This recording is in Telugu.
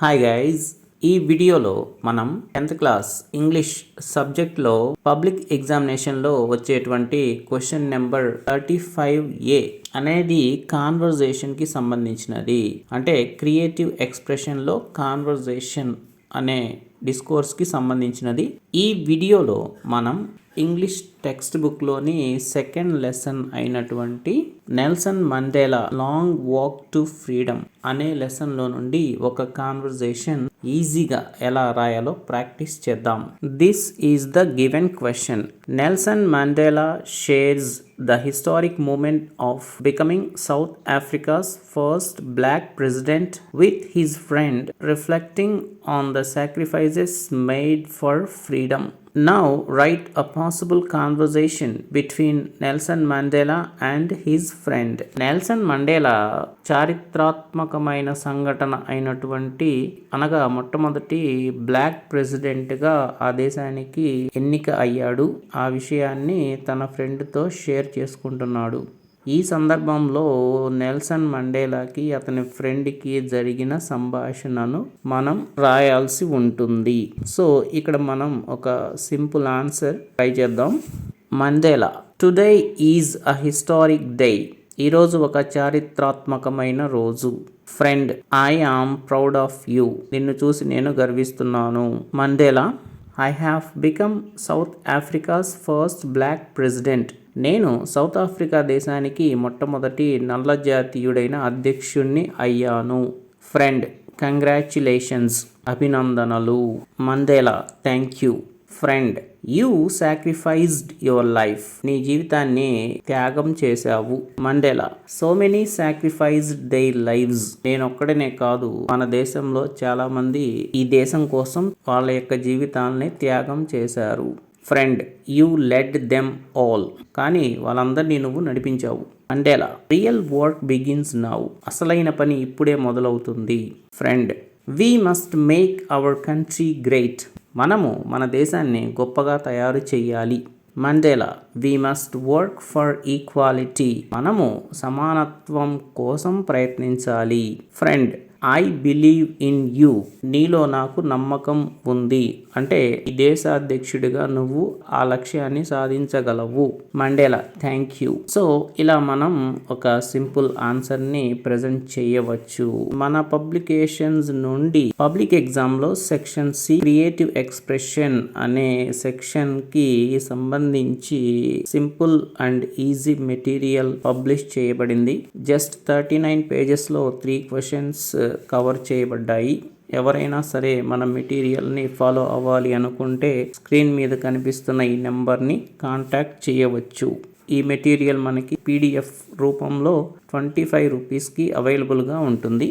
హాయ్ గైజ్, ఈ వీడియోలో మనం 10th క్లాస్ ఇంగ్లీష్ సబ్జెక్ట్లో పబ్లిక్ ఎగ్జామినేషన్లో వచ్చేటువంటి క్వశ్చన్ నెంబర్ 35A అనేది కాన్వర్జేషన్కి సంబంధించినది. అంటే క్రియేటివ్ ఎక్స్ప్రెషన్లో కాన్వర్జేషన్ అనే డిస్కోర్స్కి సంబంధించినది. ఈ వీడియోలో మనం ఇంగ్లీష్ టెక్స్ట్ బుక్లోని సెకండ్ లెసన్ అయినటువంటి Nelson Mandela long walk to freedom అనే లెసన్లో నుండి ఒక కాన్వర్జేషన్ ఈజీగా ఎలా రాయాలో ప్రాక్టీస్ చేద్దాం. This is the given question. Nelson Mandela shares the historic moment of becoming South Africa's first black president with his friend, reflecting on the sacrifices made for freedom. Now write a possible conversation between Nelson Mandela and his friend. Nelson Mandela చారిత్రాత్మకమైన సంఘటన అయినటువంటి అనగా మొట్టమొదటి బ్లాక్ ప్రెసిడెంట్గా ఆ దేశానికి ఎన్నిక అయ్యాడు. ఆ విషయాన్ని తన ఫ్రెండ్తో షేర్ చేసుకుంటున్నాడు. ఈ సందర్భంలో నెల్సన్ మండేలాకి అతని ఫ్రెండ్కి జరిగిన సంభాషణను మనం రాయాల్సి ఉంటుంది. సో ఇక్కడ మనం ఒక సింపుల్ ఆన్సర్ ట్రై చేద్దాం. Mandela, today is a historic day. ఈరోజు ఒక చారిత్రాత్మకమైన రోజు. Friend, I am proud of you. నిన్ను చూసి నేను గర్విస్తున్నాను. Mandela, I have become South Africa's first black president. నేను సౌత్ ఆఫ్రికా దేశానికి మొట్టమొదటి నల్ల జాతీయుడైన అధ్యక్షుణ్ణి అయ్యాను. Friend, congratulations. అభినందనలు. Mandela, thank you. Friend, you sacrificed your life. నీ జీవితాన్ని త్యాగం చేశావు. Mandela, so many sacrificed their lives. నేనొక్కడనే కాదు, మన దేశంలో చాలా మంది ఈ దేశం కోసం వాళ్ళ యొక్క జీవితాలని త్యాగం చేశారు. Friend, you led them all. కానీ వాళ్ళందరినీ నువ్వు నడిపించావు. Mandela, real work begins now. అసలైన పని ఇప్పుడే మొదలవుతుంది. Friend, we must make our country great. మనము మన దేశాన్ని గొప్పగా తయారు చేయాలి. Mandela, we must work for equality. మనము సమానత్వం కోసం ప్రయత్నించాలి. Friend, I believe in you. నీలో నాకు నమ్మకం ఉంది. అంటే ఈ దేశాధ్యక్షుడిగా నువ్వు ఆ లక్ష్యాన్ని సాధించగలవు. Mandela, thank you. సో ఇలా మనం ఒక సింపుల్ ఆన్సర్ని ప్రజెంట్ చేయవచ్చు. మన పబ్లికేషన్స్ నుండి పబ్లిక్ ఎగ్జామ్లో సెక్షన్ సి క్రియేటివ్ ఎక్స్ప్రెషన్ అనే సెక్షన్కి సంబంధించి simple and easy material publish చేయబడింది. జస్ట్ 39 పేజెస్లో 3 క్వశ్చన్స్ కవర్ చేయబడ్డాయి. ఎవరైనా సరే మన మెటీరియల్ని ఫాలో అవ్వాలి అనుకుంటే స్క్రీన్ మీద కనిపిస్తున్న ఈ నెంబర్ని కాంటాక్ట్ చేయవచ్చు. ఈ మెటీరియల్ మనకి PDF రూపంలో 25 రూపీస్కి అవైలబుల్గా ఉంటుంది.